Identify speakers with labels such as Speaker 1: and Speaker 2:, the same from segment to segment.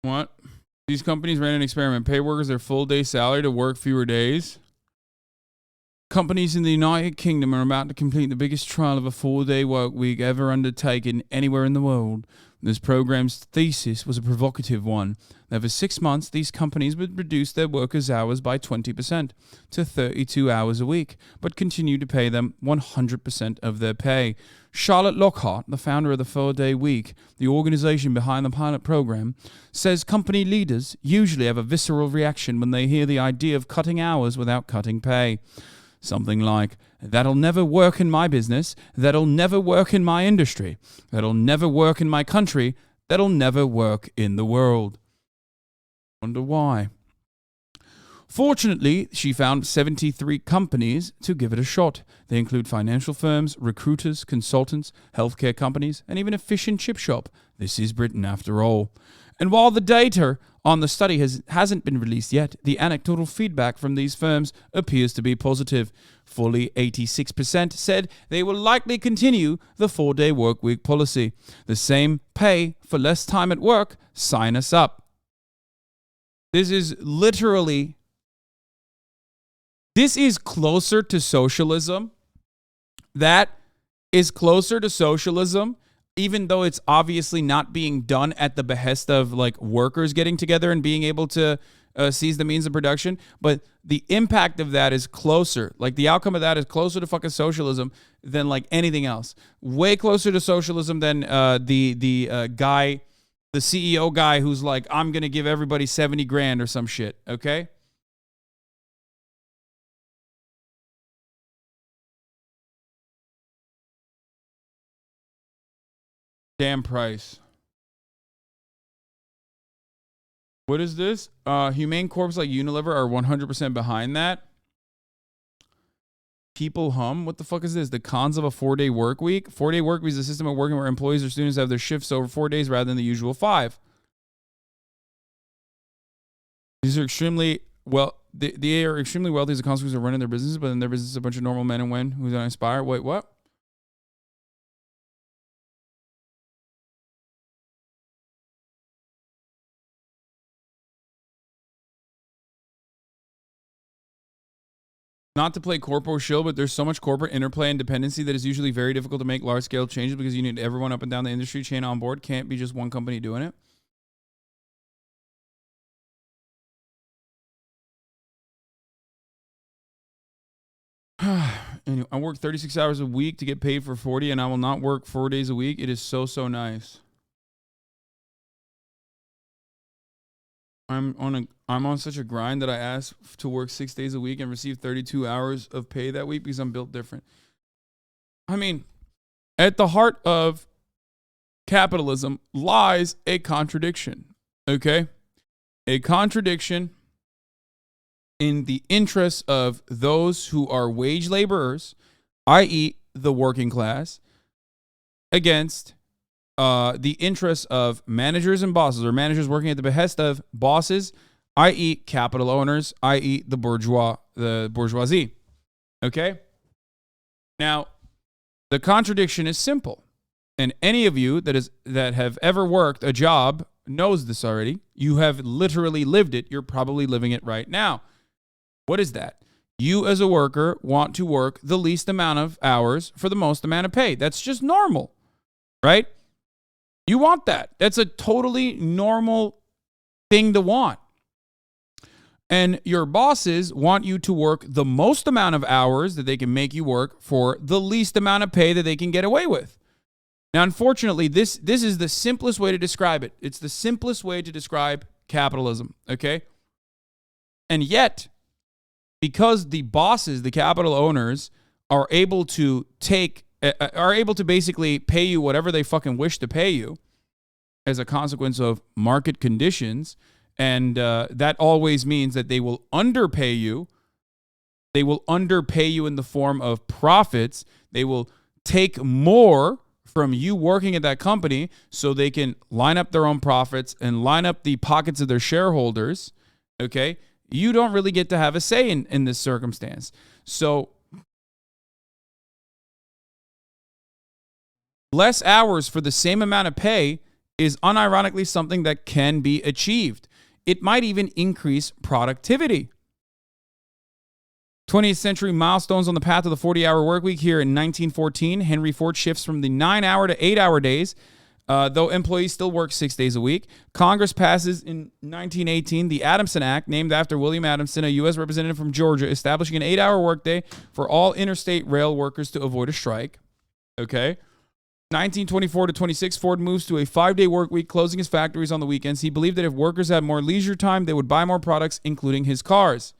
Speaker 1: What? These companies ran an experiment. Pay workers their full day salary to work fewer days. Companies in the United Kingdom are about to complete the biggest trial of a 4-day work week ever undertaken anywhere in the world. This program's thesis was a provocative one. That for 6 months, these companies would reduce their workers' hours by 20% to 32 hours a week, but continue to pay them 100% of their pay. Charlotte Lockhart, the founder of the 4-Day Week, the organization behind the pilot program, says company leaders usually have a visceral reaction when they hear the idea of cutting hours without cutting pay. Something like, that'll never work in my business, that'll never work in my industry, that'll never work in my country, that'll never work in the world. Wonder why? Fortunately, she found 73 companies to give it a shot. They include financial firms, recruiters, consultants, healthcare companies, and even a fish and chip shop. This is Britain after all. And while the data on the study hasn't been released yet, the anecdotal feedback from these firms appears to be positive. Fully 86% said they will likely continue the 4-day work week policy. The same pay for less time at work. Sign us up. This is closer to socialism. That is closer to socialism, even though it's obviously not being done at the behest of like workers getting together and being able to seize the means of production. But the impact of that is closer. Like the outcome of that is closer to fucking socialism than like anything else. Way closer to socialism than the guy, the CEO guy who's like, I'm going to give everybody 70 grand or some shit. Okay. Damn price. What is this? Humane corps like Unilever are 100% behind that. People hum. What the fuck is this? The cons of a 4-day work week? 4-day work week is a system of working where employees or students have their shifts over 4 days rather than the usual 5. These are extremely they are extremely wealthy as a consequence of running their businesses, but in their business is a bunch of normal men and women who don't inspire. Wait, what? Not to play corporate shill, but there's so much corporate interplay and dependency that it's usually very difficult to make large-scale changes because you need everyone up and down the industry chain on board. Can't be just one company doing it. Anyway, I work 36 hours a week to get paid for 40, and I will not work 4 days a week. It is so, so nice. I'm on such a grind that I ask to work 6 days a week and receive 32 hours of pay that week because I'm built different. I mean, at the heart of capitalism lies a contradiction, okay? A contradiction in the interests of those who are wage laborers, i.e. the working class, against the interests of managers and bosses, or managers working at the behest of bosses, i.e. capital owners, i.e. the bourgeoisie. Okay? Now, the contradiction is simple. And any of you that have ever worked a job knows this already. You have literally lived it. You're probably living it right now. What is that? You as a worker want to work the least amount of hours for the most amount of pay. That's just normal, right? You want that. That's a totally normal thing to want. And your bosses want you to work the most amount of hours that they can make you work for the least amount of pay that they can get away with. Now, unfortunately, this is the simplest way to describe it. It's the simplest way to describe capitalism, okay? And yet, because the bosses, the capital owners, are able to basically pay you whatever they fucking wish to pay you as a consequence of market conditions, and that always means that they will underpay you. They will underpay you in the form of profits. They will take more from you working at that company so they can line up their own profits and line up the pockets of their shareholders, okay? You don't really get to have a say in this circumstance. So less hours for the same amount of pay is unironically something that can be achieved. It might even increase productivity. 20th century milestones on the path of the 40-hour work week. Here in 1914, Henry Ford shifts from the 9-hour to 8-hour days, though employees still work 6 days a week. Congress passes in 1918 the Adamson Act, named after William Adamson, a U.S. representative from Georgia, establishing an 8-hour workday for all interstate rail workers to avoid a strike. Okay. 1924 to 26, Ford moves to a 5-day work week, closing his factories on the weekends. He believed that if workers had more leisure time, they would buy more products, including his cars.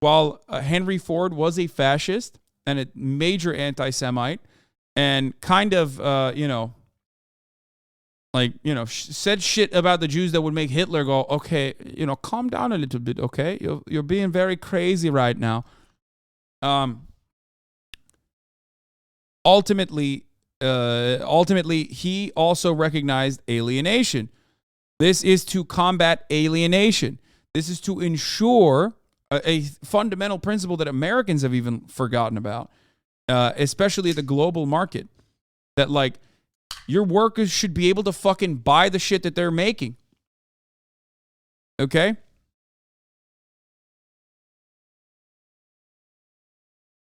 Speaker 1: While Henry Ford was a fascist and a major anti-Semite and kind of, said shit about the Jews that would make Hitler go, okay, calm down a little bit, okay? You're being very crazy right now. Ultimately, he also recognized alienation. This is to combat alienation. This is to ensure a fundamental principle that Americans have even forgotten about, especially the global market, that like your workers should be able to fucking buy the shit that they're making. Okay?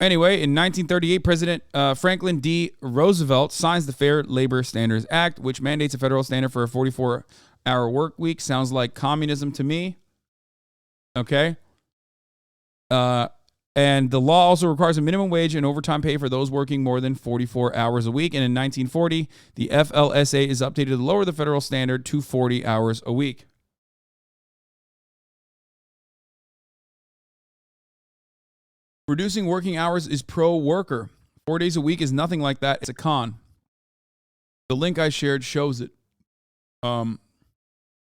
Speaker 1: Anyway, in 1938, President Franklin D. Roosevelt signs the Fair Labor Standards Act, which mandates a federal standard for a 44-hour work week. Sounds like communism to me. Okay? And the law also requires a minimum wage and overtime pay for those working more than 44 hours a week. And in 1940, the FLSA is updated to lower the federal standard to 40 hours a week. Reducing working hours is pro-worker. 4 days a week is nothing like that. It's a con. The link I shared shows it. I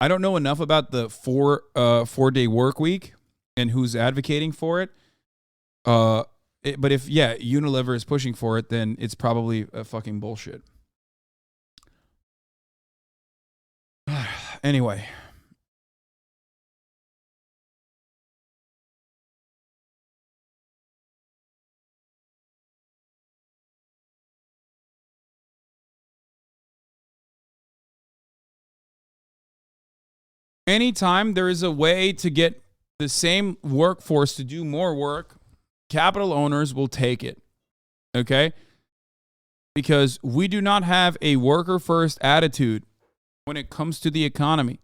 Speaker 1: don't know enough about the 4-day work week and who's advocating for it. But if, Unilever is pushing for it, then it's probably a fucking bullshit. Anyway. Anytime there is a way to get the same workforce to do more work, capital owners will take it. Okay? Because we do not have a worker-first attitude when it comes to the economy.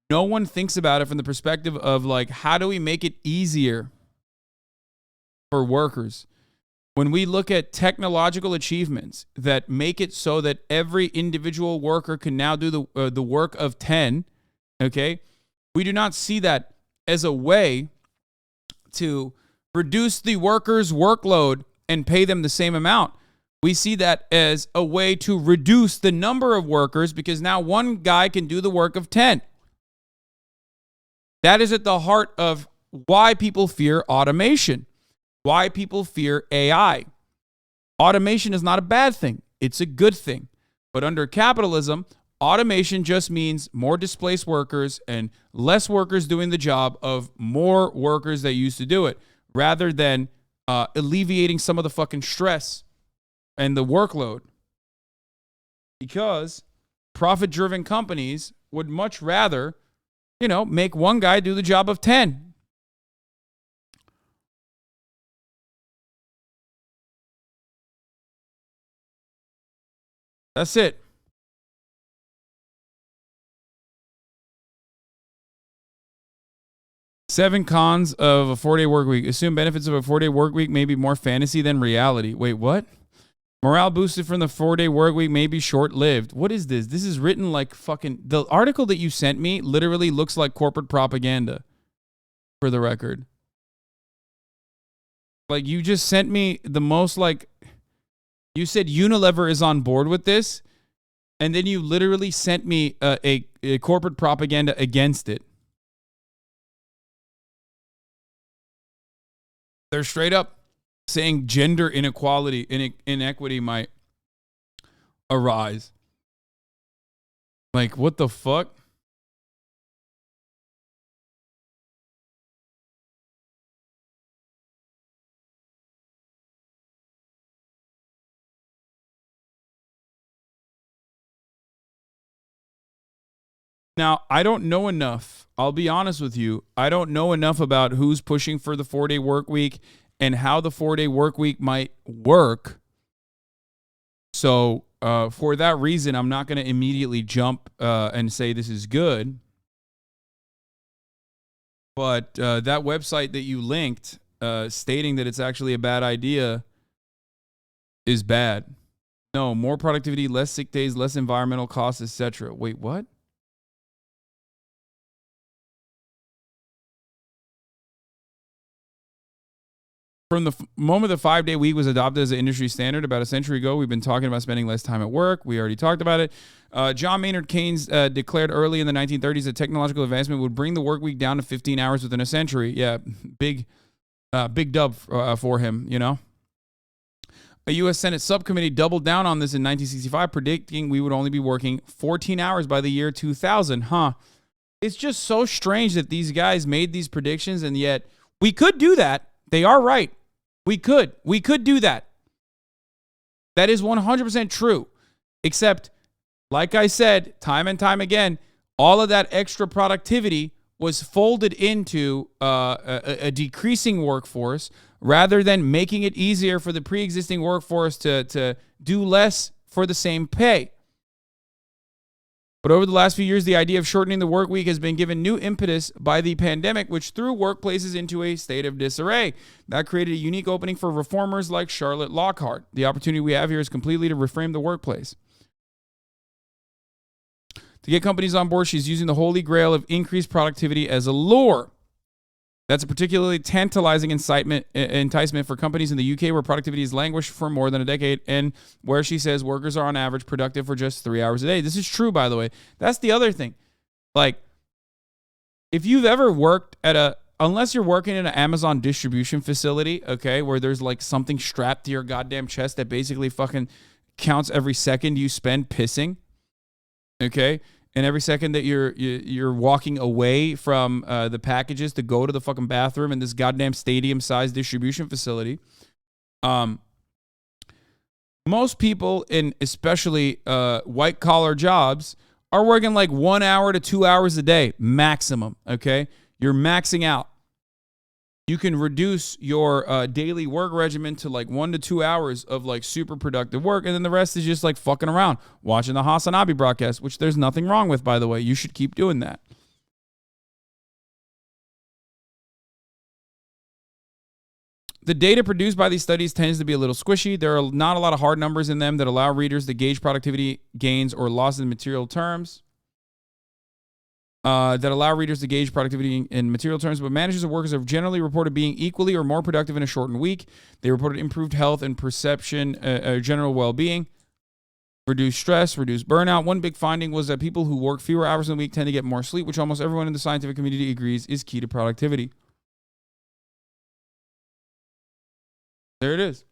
Speaker 1: No one thinks about it from the perspective of, like, how do we make it easier for workers? When we look at technological achievements that make it so that every individual worker can now do the work of 10, okay, we do not see that as a way to reduce the workers' workload and pay them the same amount. We see that as a way to reduce the number of workers because now one guy can do the work of 10. That is at the heart of why people fear automation, why people fear AI. Automation is not a bad thing. It's a good thing. But under capitalism, automation just means more displaced workers and less workers doing the job of more workers that used to do it, rather than alleviating some of the fucking stress and the workload. Because profit-driven companies would much rather, make one guy do the job of 10. That's it. Seven cons of a 4-day work week. Assume benefits of a 4-day work week may be more fantasy than reality. Wait, what? Morale boosted from the 4-day work week may be short-lived. What is this? This is written like fucking... The article that you sent me literally looks like corporate propaganda, for the record. Like, you just sent me the most, like... You said Unilever is on board with this, and then you literally sent me a corporate propaganda against it. They're straight up saying gender inequality, inequity might arise. Like, what the fuck? Now, I don't know enough. I'll be honest with you. I don't know enough about who's pushing for the 4-day work week and how the 4-day work week might work. So for that reason, I'm not going to immediately jump and say this is good. But that website that you linked stating that it's actually a bad idea is bad. No, more productivity, less sick days, less environmental costs, etc. Wait, what? From the moment the 5-day week was adopted as an industry standard about a century ago, we've been talking about spending less time at work. We already talked about it. John Maynard Keynes declared early in the 1930s that technological advancement would bring the work week down to 15 hours within a century. Yeah, big dub for him, you know. A U.S. Senate subcommittee doubled down on this in 1965, predicting we would only be working 14 hours by the year 2000. It's just so strange that these guys made these predictions, and yet we could do that. They are right. We could do that. That is 100% true. Except, like I said, time and time again, all of that extra productivity was folded into a decreasing workforce rather than making it easier for the pre-existing workforce to do less for the same pay. But over the last few years, the idea of shortening the work week has been given new impetus by the pandemic, which threw workplaces into a state of disarray. That created a unique opening for reformers like Charlotte Lockhart. The opportunity we have here is completely to reframe the workplace. To get companies on board, she's using the holy grail of increased productivity as a lure. That's a particularly tantalizing enticement for companies in the UK where productivity has languished for more than a decade and where she says workers are on average productive for just 3 hours a day. This is true, by the way. That's the other thing. Like, if you've ever worked at unless you're working in an Amazon distribution facility, okay, where there's like something strapped to your goddamn chest that basically fucking counts every second you spend pissing, okay? And every second that you're walking away from the packages to go to the fucking bathroom in this goddamn stadium-sized distribution facility, most people in especially white-collar jobs are working like 1 hour to 2 hours a day maximum, okay? You're maxing out. You can reduce your daily work regimen to like 1 to 2 hours of like super productive work, and then the rest is just like fucking around, watching the Hasanabi broadcast, which there's nothing wrong with, by the way. You should keep doing that. The data produced by these studies tends to be a little squishy. There are not a lot of hard numbers in them that allow readers to gauge productivity gains or losses in material terms. But managers and workers have generally reported being equally or more productive in a shortened week. They reported improved health and perception, general well-being, reduced stress, reduced burnout. One big finding was that people who work fewer hours in a week tend to get more sleep, which almost everyone in the scientific community agrees is key to productivity. There it is.